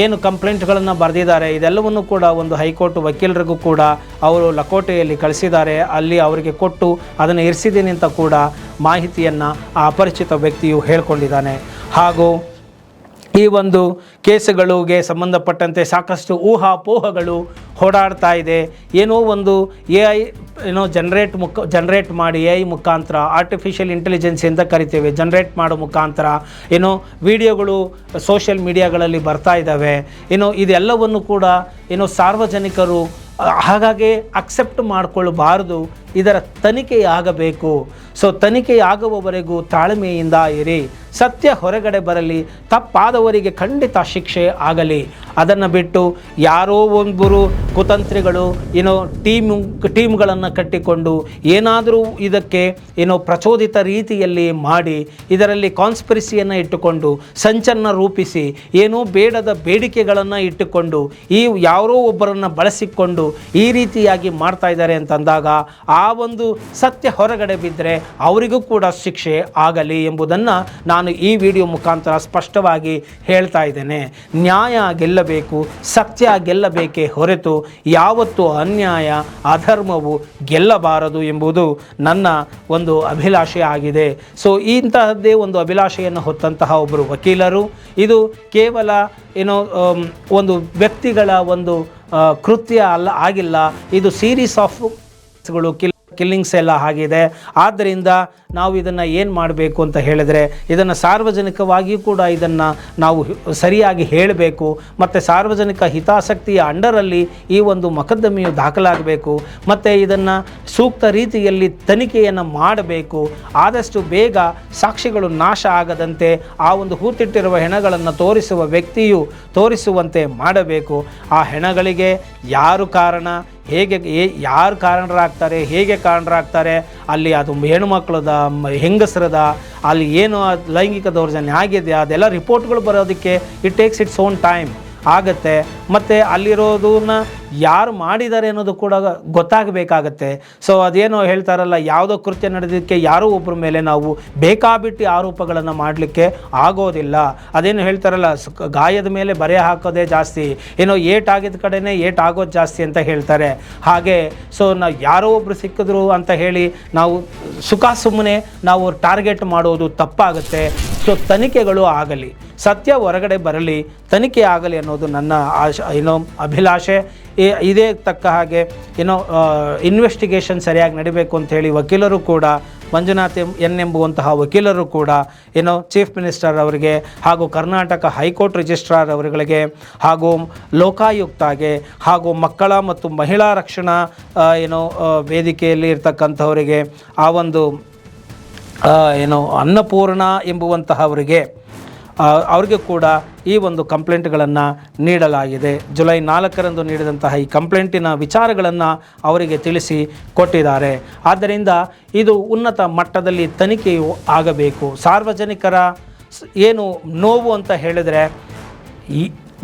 ಏನು ಕಂಪ್ಲೇಂಟ್ಗಳನ್ನು ಬರೆದಿದ್ದಾರೆ ಇದೆಲ್ಲವನ್ನು ಕೂಡ ಒಂದು ಹೈಕೋರ್ಟ್ ವಕೀಲರಿಗೂ ಕೂಡ ಅವರು ಲಕೋಟೆಯಲ್ಲಿ ಕಳಿಸಿದ್ದಾರೆ. ಅಲ್ಲಿ ಅವರಿಗೆ ಕೊಟ್ಟು ಅದನ್ನು ಇರಿಸಿದ್ದೀನಿ ಅಂತ ಕೂಡ ಮಾಹಿತಿಯನ್ನು ಆ ಅಪರಿಚಿತ ವ್ಯಕ್ತಿಯು ಹೇಳ್ಕೊಂಡಿದ್ದಾನೆ. ಹಾಗೂ ಈ ಒಂದು ಕೇಸುಗಳಿಗೆ ಸಂಬಂಧಪಟ್ಟಂತೆ ಸಾಕಷ್ಟು ಊಹಾಪೋಹಗಳು ಓಡಾಡ್ತಾ ಇದೆ. ಏನೋ ಒಂದು AI ಜನರೇಟ್ ಮಾಡಿ AI ಮುಖಾಂತರ, ಆರ್ಟಿಫಿಷಿಯಲ್ ಇಂಟೆಲಿಜೆನ್ಸ್ ಅಂತ ಕರಿತೇವೆ, ಜನರೇಟ್ ಮಾಡೋ ಮುಖಾಂತರ ವಿಡಿಯೋಗಳು ಸೋಷಿಯಲ್ ಮೀಡಿಯಾಗಳಲ್ಲಿ ಬರ್ತಾ ಇದ್ದಾವೆ. ಇದೆಲ್ಲವನ್ನು ಕೂಡ ಸಾರ್ವಜನಿಕರು ಹಾಗಾಗಿ ಅಕ್ಸೆಪ್ಟ್ ಮಾಡಿಕೊಳ್ಳಬಾರದು. ಇದರ ತನಿಖೆಯಾಗಬೇಕು. ಸೊ ತನಿಖೆಯಾಗುವವರೆಗೂ ತಾಳ್ಮೆಯಿಂದ ಇರಿ. ಸತ್ಯ ಹೊರಗಡೆ ಬರಲಿ, ತಪ್ಪಾದವರಿಗೆ ಖಂಡಿತ ಶಿಕ್ಷೆ ಆಗಲಿ. ಅದನ್ನು ಬಿಟ್ಟು ಯಾರೋ ಒಬ್ಬರು ಕುತಂತ್ರಿಗಳು ಟೀಮ್ಗಳನ್ನು ಕಟ್ಟಿಕೊಂಡು ಏನಾದರೂ ಇದಕ್ಕೆ ಪ್ರಚೋದಿತ ರೀತಿಯಲ್ಲಿ ಮಾಡಿ ಇದರಲ್ಲಿ ಕಾನ್ಸ್ಪಿರಸಿಯನ್ನು ಇಟ್ಟುಕೊಂಡು ಸಂಚನ್ನು ರೂಪಿಸಿ ಬೇಡದ ಬೇಡಿಕೆಗಳನ್ನು ಇಟ್ಟುಕೊಂಡು ಯಾರೋ ಒಬ್ಬರನ್ನು ಬಳಸಿಕೊಂಡು ಈ ರೀತಿಯಾಗಿ ಮಾಡ್ತಾ ಇದ್ದಾರೆ ಅಂತಂದಾಗ ಆ ಒಂದು ಸತ್ಯ ಹೊರಗಡೆ ಬಿದ್ದರೆ ಅವರಿಗೂ ಕೂಡ ಶಿಕ್ಷೆ ಆಗಲಿ ಎಂಬುದನ್ನು ನಾನು ಈ ವಿಡಿಯೋ ಮುಖಾಂತರ ಸ್ಪಷ್ಟವಾಗಿ ಹೇಳ್ತಾ ಇದ್ದೇನೆ. ನ್ಯಾಯ ಗೆಲ್ಲಬೇಕು, ಸತ್ಯ ಗೆಲ್ಲಬೇಕೇ ಹೊರತು ಯಾವತ್ತೂ ಅನ್ಯಾಯ ಅಧರ್ಮವು ಗೆಲ್ಲಬಾರದು ಎಂಬುದು ನನ್ನ ಒಂದು ಅಭಿಲಾಷೆ ಆಗಿದೆ. ಸೊ ಇಂತಹದ್ದೇ ಒಂದು ಅಭಿಲಾಷೆಯನ್ನು ಹೊತ್ತಂತಹ ಒಬ್ಬರು ವಕೀಲರು. ಇದು ಕೇವಲ ಒಂದು ವ್ಯಕ್ತಿಗಳ ಒಂದು ಕೃತ್ಯ ಆಗಿಲ್ಲ. ಇದು ಸೀರೀಸ್ ಆಫ್ ಕಿಲ್ಲಿಂಗ್ಸ್ ಎಲ್ಲ ಆಗಿದೆ. ಆದ್ದರಿಂದ ನಾವು ಇದನ್ನು ಏನು ಮಾಡಬೇಕು ಅಂತ ಹೇಳಿದರೆ, ಇದನ್ನು ಸಾರ್ವಜನಿಕವಾಗಿಯೂ ಕೂಡ ಇದನ್ನು ನಾವು ಸರಿಯಾಗಿ ಹೇಳಬೇಕು ಮತ್ತು ಸಾರ್ವಜನಿಕ ಹಿತಾಸಕ್ತಿಯ ಅಂಡರಲ್ಲಿ ಈ ಒಂದು ಮೊಕದ್ದಮೆಯು ದಾಖಲಾಗಬೇಕು ಮತ್ತು ಇದನ್ನು ಸೂಕ್ತ ರೀತಿಯಲ್ಲಿ ತನಿಖೆಯನ್ನು ಮಾಡಬೇಕು. ಆದಷ್ಟು ಬೇಗ ಸಾಕ್ಷಿಗಳು ನಾಶ ಆಗದಂತೆ ಆ ಒಂದು ಹೂತಿಟ್ಟಿರುವ ಹೆಣಗಳನ್ನು ತೋರಿಸುವ ವ್ಯಕ್ತಿಯು ತೋರಿಸುವಂತೆ ಮಾಡಬೇಕು. ಆ ಹೆಣಗಳಿಗೆ ಯಾರು ಕಾರಣ, ಯಾರು ಕಾರಣರಾಗ್ತಾರೆ, ಹೇಗೆ ಕಾರಣರಾಗ್ತಾರೆ, ಅಲ್ಲಿ ಅದು ಹೆಣ್ಣುಮಕ್ಕಳದ ಹೆಂಗಸರದ, ಅಲ್ಲಿ ಏನು ಲೈಂಗಿಕ ದೌರ್ಜನ್ಯ ಆಗಿದೆ, ಅದೆಲ್ಲ ರಿಪೋರ್ಟ್ಗಳು ಬರೋದಕ್ಕೆ it takes its own time ಆಗುತ್ತೆ. ಮತ್ತು ಅಲ್ಲಿರೋದನ್ನ ಯಾರು ಮಾಡಿದ್ದಾರೆ ಅನ್ನೋದು ಕೂಡ ಗೊತ್ತಾಗಬೇಕಾಗತ್ತೆ. ಸೊ ಅದೇನೋ ಹೇಳ್ತಾರಲ್ಲ, ಯಾವುದೋ ಕೃತ್ಯ ನಡೆದಕ್ಕೆ ಯಾರೋ ಒಬ್ಬರ ಮೇಲೆ ನಾವು ಬೇಕಾಬಿಟ್ಟು ಆರೋಪಗಳನ್ನು ಮಾಡಲಿಕ್ಕೆ ಆಗೋದಿಲ್ಲ. ಅದೇನು ಹೇಳ್ತಾರಲ್ಲ, ಗಾಯದ ಮೇಲೆ ಬರೆ ಹಾಕೋದೇ ಜಾಸ್ತಿ, ಏನೋ ಏಟಾಗಿದ್ದ ಕಡೆನೇ ಏಟಾಗೋದು ಜಾಸ್ತಿ ಅಂತ ಹೇಳ್ತಾರೆ. ಹಾಗೆ ಸೊ ನಾವು ಯಾರೋ ಒಬ್ಬರು ಸಿಕ್ಕಿದ್ರು ಅಂತ ಹೇಳಿ ನಾವು ಸುಮ್ಮನೆ ನಾವು ಟಾರ್ಗೆಟ್ ಮಾಡೋದು ತಪ್ಪಾಗುತ್ತೆ. ಸೊ ತನಿಖೆಗಳು ಆಗಲಿ, ಸತ್ಯ ಹೊರಗಡೆ ಬರಲಿ, ತನಿಖೆ ಆಗಲಿ ಅನ್ನೋದು ನನ್ನ ಅಭಿಲಾಷೆ. ಇದೇ ತಕ್ಕ ಹಾಗೆ ಇನ್ವೆಸ್ಟಿಗೇಷನ್ ಸರಿಯಾಗಿ ನಡಿಬೇಕು ಅಂಥೇಳಿ ವಕೀಲರು ಕೂಡ, ಮಂಜುನಾಥ್ ಎಂಬುವಂತಹ ವಕೀಲರು ಕೂಡ ಚೀಫ್ ಮಿನಿಸ್ಟರ್ ಅವರಿಗೆ ಹಾಗೂ ಕರ್ನಾಟಕ ಹೈಕೋರ್ಟ್ ರಿಜಿಸ್ಟ್ರಾರ್ ಅವರುಗಳಿಗೆ ಹಾಗೂ ಲೋಕಾಯುಕ್ತಗೆ ಹಾಗೂ ಮಕ್ಕಳ ಮತ್ತು ಮಹಿಳಾ ರಕ್ಷಣಾ ವೇದಿಕೆಯಲ್ಲಿ ಇರ್ತಕ್ಕಂಥವರಿಗೆ, ಆ ಒಂದು ಅನ್ನಪೂರ್ಣ ಎಂಬುವಂತಹವರಿಗೆ ಅವ್ರಿಗೆ ಕೂಡ ಈ ಒಂದು ಕಂಪ್ಲೇಂಟ್ಗಳನ್ನು ನೀಡಲಾಗಿದೆ. ಜುಲೈ 4ರಂದು ನೀಡಿದಂತಹ ಈ ಕಂಪ್ಲೇಂಟಿನ ವಿಚಾರಗಳನ್ನು ಅವರಿಗೆ ತಿಳಿಸಿ ಕೊಟ್ಟಿದ್ದಾರೆ. ಆದ್ದರಿಂದ ಇದು ಉನ್ನತ ಮಟ್ಟದಲ್ಲಿ ತನಿಖೆಯು ಆಗಬೇಕು. ಸಾರ್ವಜನಿಕರ ಏನು ನೋವು ಅಂತ ಹೇಳಿದರೆ, ಈ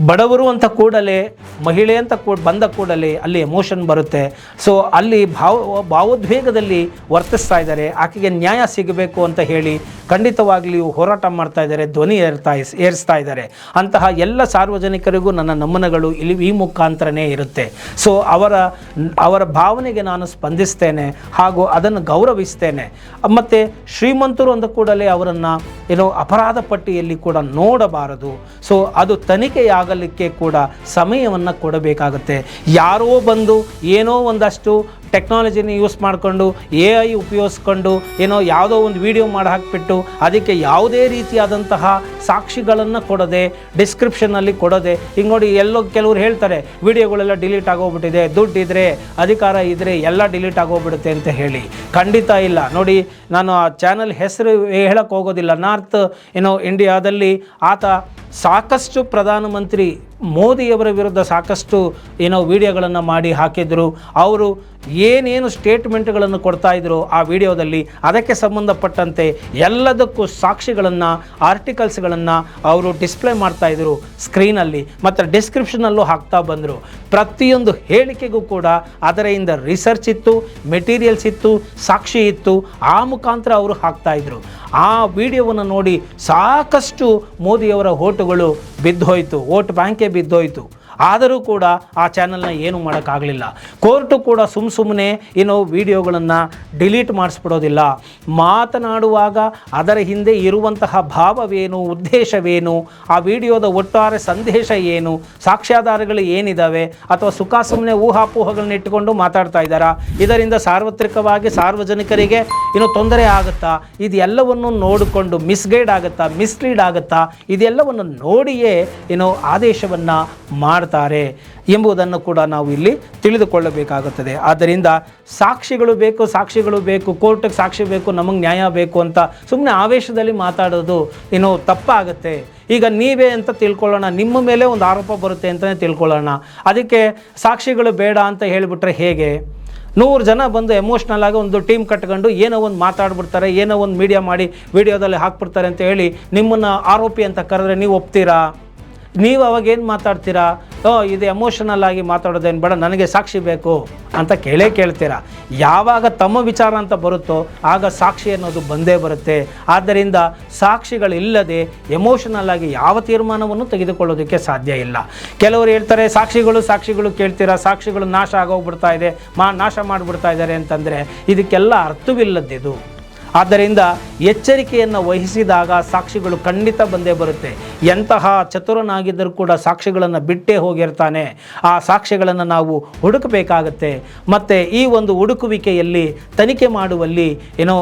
ಬಡವರು ಅಂತ ಕೂಡಲೇ, ಮಹಿಳೆ ಅಂತ ಬಂದ ಕೂಡಲೇ ಅಲ್ಲಿ ಎಮೋಷನ್ ಬರುತ್ತೆ. ಸೊ ಅಲ್ಲಿ ಭಾವೋದ್ವೇಗದಲ್ಲಿ ವರ್ತಿಸ್ತಾ ಇದ್ದಾರೆ. ಆಕೆಗೆ ನ್ಯಾಯ ಸಿಗಬೇಕು ಅಂತ ಹೇಳಿ ಖಂಡಿತವಾಗ್ಲಿಯೂ ಹೋರಾಟ ಮಾಡ್ತಾ ಇದ್ದಾರೆ, ಧ್ವನಿ ಏರಿಸ್ತಾ ಇದ್ದಾರೆ. ಅಂತಹ ಎಲ್ಲ ಸಾರ್ವಜನಿಕರಿಗೂ ನನ್ನ ನಮನಗಳು ಇಲ್ಲಿ ಈ ಮುಖಾಂತರನೇ ಇರುತ್ತೆ. ಸೊ ಅವರ ಭಾವನೆಗೆ ನಾನು ಸ್ಪಂದಿಸ್ತೇನೆ ಹಾಗೂ ಅದನ್ನು ಗೌರವಿಸ್ತೇನೆ. ಮತ್ತು ಶ್ರೀಮಂತರು ಅಂದ ಕೂಡಲೇ ಅವರನ್ನು ಅಪರಾಧ ಪಟ್ಟಿಯಲ್ಲಿ ಕೂಡ ನೋಡಬಾರದು. ಸೊ ಅದು ತನಿಖೆಯಾಗಲಿಕ್ಕೆ ಕೂಡ ಸಮಯವನ್ನು ಕೊಡಬೇಕಾಗುತ್ತೆ. ಯಾರೋ ಬಂದು ಏನೋ ಒಂದಷ್ಟು ಟೆಕ್ನಾಲಜಿನ ಯೂಸ್ ಮಾಡಿಕೊಂಡು AI ಉಪಯೋಗಿಸ್ಕೊಂಡು ಯಾವುದೋ ಒಂದು ವಿಡಿಯೋ ಮಾಡಿ ಹಾಕಿಬಿಟ್ಟು ಅದಕ್ಕೆ ಯಾವುದೇ ರೀತಿಯಾದಂತಹ ಸಾಕ್ಷಿಗಳನ್ನು ಕೊಡದೆ, ಡಿಸ್ಕ್ರಿಪ್ಷನಲ್ಲಿ ಕೊಡದೆ, ಈಗ ನೋಡಿ ಎಲ್ಲೋ ಕೆಲವರು ಹೇಳ್ತಾರೆ ವಿಡಿಯೋಗಳೆಲ್ಲ ಡಿಲೀಟ್ ಆಗೋಗ್ಬಿಟ್ಟಿದೆ, ದುಡ್ಡಿದ್ರೆ ಅಧಿಕಾರ ಇದ್ದರೆ ಎಲ್ಲ ಡಿಲೀಟ್ ಆಗೋಗ್ಬಿಡುತ್ತೆ ಅಂತ ಹೇಳಿ. ಖಂಡಿತ ಇಲ್ಲ. ನೋಡಿ, ನಾನು ಆ ಚಾನಲ್ ಹೆಸರು ಹೇಳಕ್ಕೆ ಹೋಗೋದಿಲ್ಲ. ನಾರ್ತ್ ಇಂಡಿಯಾದಲ್ಲಿ ಆತ ಸಾಕಷ್ಟು ಪ್ರಧಾನಮಂತ್ರಿ ಮೋದಿಯವರ ವಿರುದ್ಧ ಸಾಕಷ್ಟು ವಿಡಿಯೋಗಳನ್ನು ಮಾಡಿ ಹಾಕಿದ್ರು. ಅವರು ಏನೇನು ಸ್ಟೇಟ್ಮೆಂಟ್ಗಳನ್ನು ಕೊಡ್ತಾಯಿದ್ರು ಆ ವಿಡಿಯೋದಲ್ಲಿ, ಅದಕ್ಕೆ ಸಂಬಂಧಪಟ್ಟಂತೆ ಎಲ್ಲದಕ್ಕೂ ಸಾಕ್ಷಿಗಳನ್ನು, ಆರ್ಟಿಕಲ್ಸ್ಗಳನ್ನು ಅವರು ಡಿಸ್ಪ್ಲೇ ಮಾಡ್ತಾಯಿದ್ರು ಸ್ಕ್ರೀನಲ್ಲಿ, ಮತ್ತು ಡಿಸ್ಕ್ರಿಪ್ಷನಲ್ಲೂ ಹಾಕ್ತಾ ಬಂದರು. ಪ್ರತಿಯೊಂದು ಹೇಳಿಕೆಗೂ ಕೂಡ ಅದರಿಂದ ರಿಸರ್ಚ್ ಇತ್ತು, ಮೆಟೀರಿಯಲ್ಸ್ ಇತ್ತು, ಸಾಕ್ಷಿ ಇತ್ತು. ಆ ಮುಖಾಂತರ ಅವರು ಹಾಕ್ತಾಯಿದ್ರು. ಆ ವಿಡಿಯೋವನ್ನು ನೋಡಿ ಸಾಕಷ್ಟು ಮೋದಿಯವರ ಓಟುಗಳು ಬಿದ್ದೋಯ್ತು, ವೋಟ್ ಬ್ಯಾಂಕೇ ಬಿದ್ದೋಯ್ತು. ಆದರೂ ಕೂಡ ಆ ಚಾನಲ್ನ ಏನು ಮಾಡೋಕ್ಕಾಗಲಿಲ್ಲ. ಕೋರ್ಟು ಕೂಡ ಸುಮ್ಮನೆ ವಿಡಿಯೋಗಳನ್ನು ಡಿಲೀಟ್ ಮಾಡಿಸ್ಬಿಡೋದಿಲ್ಲ. ಮಾತನಾಡುವಾಗ ಅದರ ಹಿಂದೆ ಇರುವಂತಹ ಭಾವವೇನು, ಉದ್ದೇಶವೇನು, ಆ ವಿಡಿಯೋದ ಒಟ್ಟಾರೆ ಸಂದೇಶ ಏನು, ಸಾಕ್ಷ್ಯಾಧಾರಗಳು ಏನಿದ್ದಾವೆ, ಅಥವಾ ಸುಮ್ಮನೆ ಊಹಾಪೋಹಗಳನ್ನ ಇಟ್ಟುಕೊಂಡು ಮಾತಾಡ್ತಾ ಇದ್ದಾರಾ, ಇದರಿಂದ ಸಾರ್ವತ್ರಿಕವಾಗಿ ಸಾರ್ವಜನಿಕರಿಗೆ ತೊಂದರೆ ಆಗುತ್ತಾ, ಇದೆಲ್ಲವನ್ನು ನೋಡಿಕೊಂಡು ಮಿಸ್ಗೈಡ್ ಆಗುತ್ತಾ, ಮಿಸ್ಲೀಡ್ ಆಗುತ್ತಾ, ಇದೆಲ್ಲವನ್ನು ನೋಡಿಯೇ ಆದೇಶವನ್ನು ಮಾಡ್ತಾರೆ ಎಂಬುದನ್ನು ಕೂಡ ನಾವು ಇಲ್ಲಿ ತಿಳಿದುಕೊಳ್ಳಬೇಕಾಗುತ್ತದೆ. ಆದ್ದರಿಂದ ಸಾಕ್ಷಿಗಳು ಬೇಕು, ಕೋರ್ಟಿಗೆ ಸಾಕ್ಷಿ ಬೇಕು, ನಮಗೆ ನ್ಯಾಯ ಬೇಕು ಅಂತ ಸುಮ್ಮನೆ ಆವೇಶದಲ್ಲಿ ಮಾತಾಡೋದು ತಪ್ಪಾಗುತ್ತೆ. ಈಗ ನೀವೇ ಅಂತ ತಿಳ್ಕೊಳ್ಳೋಣ, ನಿಮ್ಮ ಮೇಲೆ ಒಂದು ಆರೋಪ ಬರುತ್ತೆ ಅಂತಲೇ ತಿಳ್ಕೊಳ್ಳೋಣ. ಅದಕ್ಕೆ ಸಾಕ್ಷಿಗಳು ಬೇಡ ಅಂತ ಹೇಳಿಬಿಟ್ರೆ ಹೇಗೆ? 100 ಜನ ಬಂದು ಎಮೋಷ್ನಲ್ ಆಗಿ ಒಂದು ಟೀಮ್ ಕಟ್ಕೊಂಡು ಏನೋ ಒಂದು ಮಾತಾಡ್ಬಿಡ್ತಾರೆ, ಏನೋ ಒಂದು ಮೀಡಿಯಾ ಮಾಡಿ ವಿಡಿಯೋದಲ್ಲಿ ಹಾಕ್ಬಿಡ್ತಾರೆ ಅಂತ ಹೇಳಿ ನಿಮ್ಮನ್ನು ಆರೋಪಿ ಅಂತ ಕರೆದ್ರೆ ನೀವು ಒಪ್ತೀರಾ? ನೀವು ಅವಾಗೇನು ಮಾತಾಡ್ತೀರಾ? ಇದು ಎಮೋಷನಲ್ ಆಗಿ ಮಾತಾಡೋದೇನು ಬೇಡ, ನನಗೆ ಸಾಕ್ಷಿ ಬೇಕು ಅಂತ ಕೇಳ್ತೀರಾ. ಯಾವಾಗ ತಮ್ಮ ವಿಚಾರ ಅಂತ ಬರುತ್ತೋ ಆಗ ಸಾಕ್ಷಿ ಅನ್ನೋದು ಬಂದೇ ಬರುತ್ತೆ. ಆದ್ದರಿಂದ ಸಾಕ್ಷಿಗಳಿಲ್ಲದೆ ಎಮೋಷನಲ್ ಆಗಿ ಯಾವ ತೀರ್ಮಾನವನ್ನು ತೆಗೆದುಕೊಳ್ಳೋದಕ್ಕೆ ಸಾಧ್ಯ ಇಲ್ಲ. ಕೆಲವರು ಹೇಳ್ತಾರೆ ಸಾಕ್ಷಿಗಳು ಕೇಳ್ತೀರಾ, ಸಾಕ್ಷಿಗಳು ನಾಶ ಆಗೋಗ್ಬಿಡ್ತಾ ಇದೆ, ನಾಶ ಮಾಡಿಬಿಡ್ತಾ ಇದ್ದಾರೆ ಅಂತಂದರೆ ಇದಕ್ಕೆಲ್ಲ ಅರ್ಥವಿಲ್ಲದಿದು. ಆದ್ದರಿಂದ ಎಚ್ಚರಿಕೆಯನ್ನು ವಹಿಸಿದಾಗ ಸಾಕ್ಷಿಗಳು ಖಂಡಿತ ಬಂದೇ ಬರುತ್ತೆ. ಎಂತಹ ಚತುರನಾಗಿದ್ದರೂ ಕೂಡ ಸಾಕ್ಷಿಗಳನ್ನು ಬಿಟ್ಟೇ ಹೋಗಿರ್ತಾನೆ. ಆ ಸಾಕ್ಷಿಗಳನ್ನು ನಾವು ಹುಡುಕಬೇಕಾಗತ್ತೆ. ಮತ್ತು ಈ ಒಂದು ಹುಡುಕುವಿಕೆಯಲ್ಲಿ ತನಿಖೆ ಮಾಡುವಲ್ಲಿ ಏನು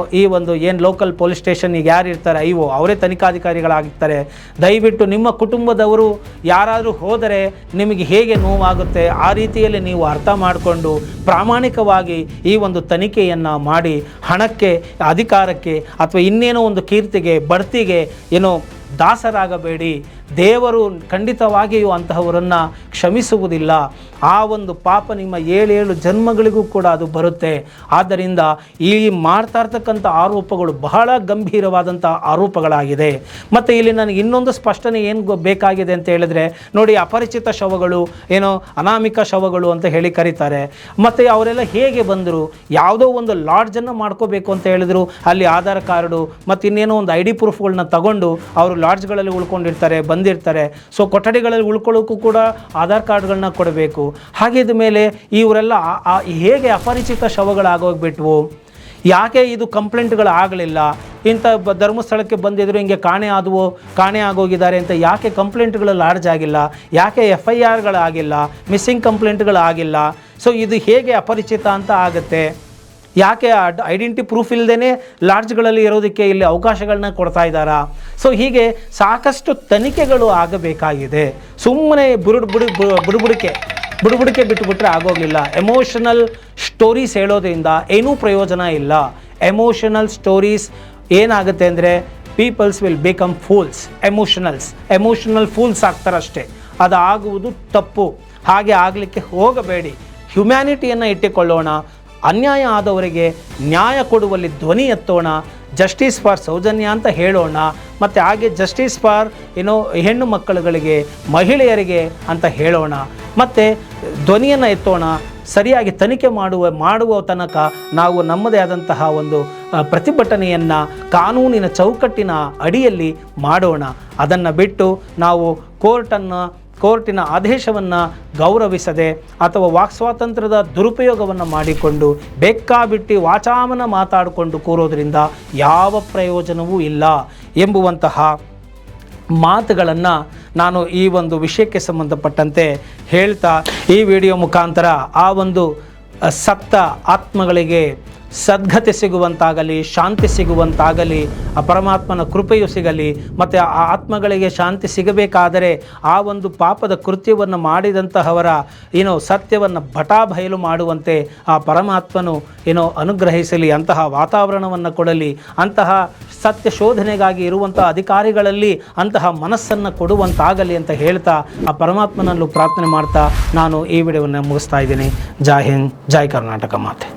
ಲೋಕಲ್ ಪೊಲೀಸ್ ಸ್ಟೇಷನ್ಗೆ ಯಾರು ಇರ್ತಾರೆ ಅವರೇ ತನಿಖಾಧಿಕಾರಿಗಳಾಗಿರ್ತಾರೆ. ದಯವಿಟ್ಟು ನಿಮ್ಮ ಕುಟುಂಬದವರು ಯಾರಾದರೂ ಹೋದರೆ ನಿಮಗೆ ಹೇಗೆ ನೋವಾಗುತ್ತೆ ಆ ರೀತಿಯಲ್ಲಿ ನೀವು ಅರ್ಥ ಮಾಡಿಕೊಂಡು ಪ್ರಾಮಾಣಿಕವಾಗಿ ಈ ಒಂದು ತನಿಖೆಯನ್ನು ಮಾಡಿ ಹಣಕ್ಕೆ, ಅಧಿಕಾರಕ್ಕೆ ಅಥವಾ ಇನ್ನೇನೋ ಒಂದು ಕೀರ್ತಿಗೆ, ಬಡ್ತಿಗೆ ದಾಸರಾಗಬೇಡಿ. ದೇವರು ಖಂಡಿತವಾಗಿಯೂ ಅಂತಹವರನ್ನು ಕ್ಷಮಿಸುವುದಿಲ್ಲ. ಆ ಒಂದು ಪಾಪ ನಿಮ್ಮ 7 ಜನ್ಮಗಳಿಗೂ ಕೂಡ ಅದು ಬರುತ್ತೆ. ಆದ್ದರಿಂದ ಈ ಮಾಡ್ತಾ ಇರ್ತಕ್ಕಂಥ ಆರೋಪಗಳು ಬಹಳ ಗಂಭೀರವಾದಂಥ ಆರೋಪಗಳಾಗಿದೆ. ಮತ್ತು ಇಲ್ಲಿ ನನಗೆ ಇನ್ನೊಂದು ಸ್ಪಷ್ಟನೆ ಏನು ಬೇಕಾಗಿದೆ ಅಂತ ಹೇಳಿದ್ರೆ, ನೋಡಿ, ಅಪರಿಚಿತ ಶವಗಳು, ಅನಾಮಿಕ ಶವಗಳು ಅಂತ ಹೇಳಿ ಕರೀತಾರೆ. ಮತ್ತು ಅವರೆಲ್ಲ ಹೇಗೆ ಬಂದರು? ಯಾವುದೋ ಒಂದು ಲಾಡ್ಜನ್ನು ಮಾಡ್ಕೋಬೇಕು ಅಂತ ಹೇಳಿದ್ರು. ಅಲ್ಲಿ ಆಧಾರ್ ಕಾರ್ಡು ಮತ್ತು ಇನ್ನೇನೋ ಒಂದು ID ಪ್ರೂಫ್ಗಳನ್ನ ತಗೊಂಡು ಅವರು ಲಾಡ್ಜ್ಗಳಲ್ಲಿ ಉಳ್ಕೊಂಡಿರ್ತಾರೆ, ಬಂದಿರ್ತಾರೆ. ಸೊ ಕೊಠಡಿಗಳಲ್ಲಿ ಉಳ್ಕೊಳ್ಳೋಕ್ಕೂ ಕೂಡ ಆಧಾರ್ ಕಾರ್ಡ್ಗಳನ್ನ ಕೊಡಬೇಕು. ಹಾಗಿದ್ದ ಮೇಲೆ ಇವರೆಲ್ಲ ಹೇಗೆ ಅಪರಿಚಿತ ಶವಗಳಾಗೋಗ್ಬಿಟ್ವು? ಯಾಕೆ ಇದು ಕಂಪ್ಲೇಂಟ್ಗಳಾಗಲಿಲ್ಲ? ಇಂಥ ಧರ್ಮಸ್ಥಳಕ್ಕೆ ಬಂದಿದ್ರು, ಹಿಂಗೆ ಕಾಣೆ ಆಗೋಗಿದ್ದಾರೆ ಅಂತ ಯಾಕೆ ಕಂಪ್ಲೇಂಟ್ಗಳು ಲಾಡ್ಜ್ ಆಗಿಲ್ಲ? ಯಾಕೆ FIRಗಳಾಗಿಲ್ಲ? ಮಿಸ್ಸಿಂಗ್ ಕಂಪ್ಲೇಂಟ್ಗಳಾಗಿಲ್ಲ? ಸೊ ಇದು ಹೇಗೆ ಅಪರಿಚಿತ ಅಂತ ಆಗುತ್ತೆ? ಯಾಕೆ ಐಡೆಂಟಿ ಪ್ರೂಫ್ ಇಲ್ಲದೇ ಲಾಡ್ಜ್ಗಳಲ್ಲಿ ಇರೋದಕ್ಕೆ ಇಲ್ಲಿ ಅವಕಾಶಗಳನ್ನ ಕೊಡ್ತಾ ಇದ್ದಾರಾ? ಸೊ ಹೀಗೆ ಸಾಕಷ್ಟು ತನಿಖೆಗಳು ಆಗಬೇಕಾಗಿದೆ. ಸುಮ್ಮನೆ ಬುಡುಬುಡಿಕೆ ಬಿಟ್ಟುಬಿಟ್ರೆ ಆಗೋಗಲಿಲ್ಲ. ಎಮೋಷನಲ್ ಸ್ಟೋರೀಸ್ ಹೇಳೋದ್ರಿಂದ ಏನೂ ಪ್ರಯೋಜನ ಇಲ್ಲ. ಎಮೋಷನಲ್ ಸ್ಟೋರೀಸ್ ಏನಾಗುತ್ತೆ ಅಂದರೆ peoples will become fools. Emotional fools ಆಗ್ತಾರಷ್ಟೇ. ಅದು ಆಗುವುದು ತಪ್ಪು. ಹಾಗೆ ಆಗಲಿಕ್ಕೆ ಹೋಗಬೇಡಿ. ಹ್ಯುಮ್ಯಾನಿಟಿಯನ್ನು ಇಟ್ಟುಕೊಳ್ಳೋಣ. ಅನ್ಯಾಯ ಆದವರಿಗೆ ನ್ಯಾಯ ಕೊಡುವಲ್ಲಿ ಧ್ವನಿ ಎತ್ತೋಣ. ಜಸ್ಟಿಸ್ ಫಾರ್ ಸೌಜನ್ಯ ಅಂತ ಹೇಳೋಣ. ಮತ್ತು ಹಾಗೆ ಜಸ್ಟಿಸ್ ಫಾರ್ ಹೆಣ್ಣು ಮಕ್ಕಳುಗಳಿಗೆ, ಮಹಿಳೆಯರಿಗೆ ಅಂತ ಹೇಳೋಣ. ಮತ್ತು ಧ್ವನಿಯನ್ನು ಎತ್ತೋಣ. ಸರಿಯಾಗಿ ತನಿಖೆ ಮಾಡುವ ತನಕ ನಾವು ನಮ್ಮದೇ ಆದಂತಹ ಒಂದು ಪ್ರತಿಭಟನೆಯನ್ನು ಕಾನೂನಿನ ಚೌಕಟ್ಟಿನ ಅಡಿಯಲ್ಲಿ ಮಾಡೋಣ. ಅದನ್ನು ಬಿಟ್ಟು ನಾವು ಕೋರ್ಟಿನ ಆದೇಶವನ್ನು ಗೌರವಿಸದೆ ಅಥವಾ ವಾಕ್ಸ್ವಾತಂತ್ರ್ಯದ ದುರುಪಯೋಗವನ್ನು ಮಾಡಿಕೊಂಡು ಬೇಕಾಬಿಟ್ಟು ವಾಚಾಮನ ಮಾತಾಡಿಕೊಂಡು ಕೂರೋದ್ರಿಂದ ಯಾವ ಪ್ರಯೋಜನವೂ ಇಲ್ಲ ಎಂಬುವಂತಹ ಮಾತುಗಳನ್ನು ನಾನು ಈ ಒಂದು ವಿಷಯಕ್ಕೆ ಸಂಬಂಧಪಟ್ಟಂತೆ ಹೇಳ್ತಾ, ಈ ವಿಡಿಯೋ ಮುಖಾಂತರ ಆ ಒಂದು ಸತ್ತ ಆತ್ಮಗಳಿಗೆ ಸದ್ಗತಿ ಸಿಗುವಂತಾಗಲಿ, ಶಾಂತಿ ಸಿಗುವಂತಾಗಲಿ, ಆ ಪರಮಾತ್ಮನ ಕೃಪೆಯು ಸಿಗಲಿ. ಮತ್ತು ಆ ಆತ್ಮಗಳಿಗೆ ಶಾಂತಿ ಸಿಗಬೇಕಾದರೆ ಆ ಒಂದು ಪಾಪದ ಕೃತ್ಯವನ್ನು ಮಾಡಿದಂತಹವರ ಸತ್ಯವನ್ನು ಬಟಾಬಯಲು ಮಾಡುವಂತೆ ಆ ಪರಮಾತ್ಮನು ಅನುಗ್ರಹಿಸಲಿ, ಅಂತಹ ವಾತಾವರಣವನ್ನು ಕೊಡಲಿ, ಅಂತಹ ಸತ್ಯ ಶೋಧನೆಗಾಗಿ ಇರುವಂಥ ಅಧಿಕಾರಿಗಳಲ್ಲಿ ಅಂತಹ ಮನಸ್ಸನ್ನು ಕೊಡುವಂತಾಗಲಿ ಅಂತ ಹೇಳ್ತಾ ಆ ಪರಮಾತ್ಮನಲ್ಲೂ ಪ್ರಾರ್ಥನೆ ಮಾಡ್ತಾ ನಾನು ಈ ವಿಡಿಯೋವನ್ನು ಮುಗಿಸ್ತಾ ಇದ್ದೀನಿ. ಜೈ ಹಿಂದ್, ಜೈ ಕರ್ನಾಟಕ ಮಾತೆ.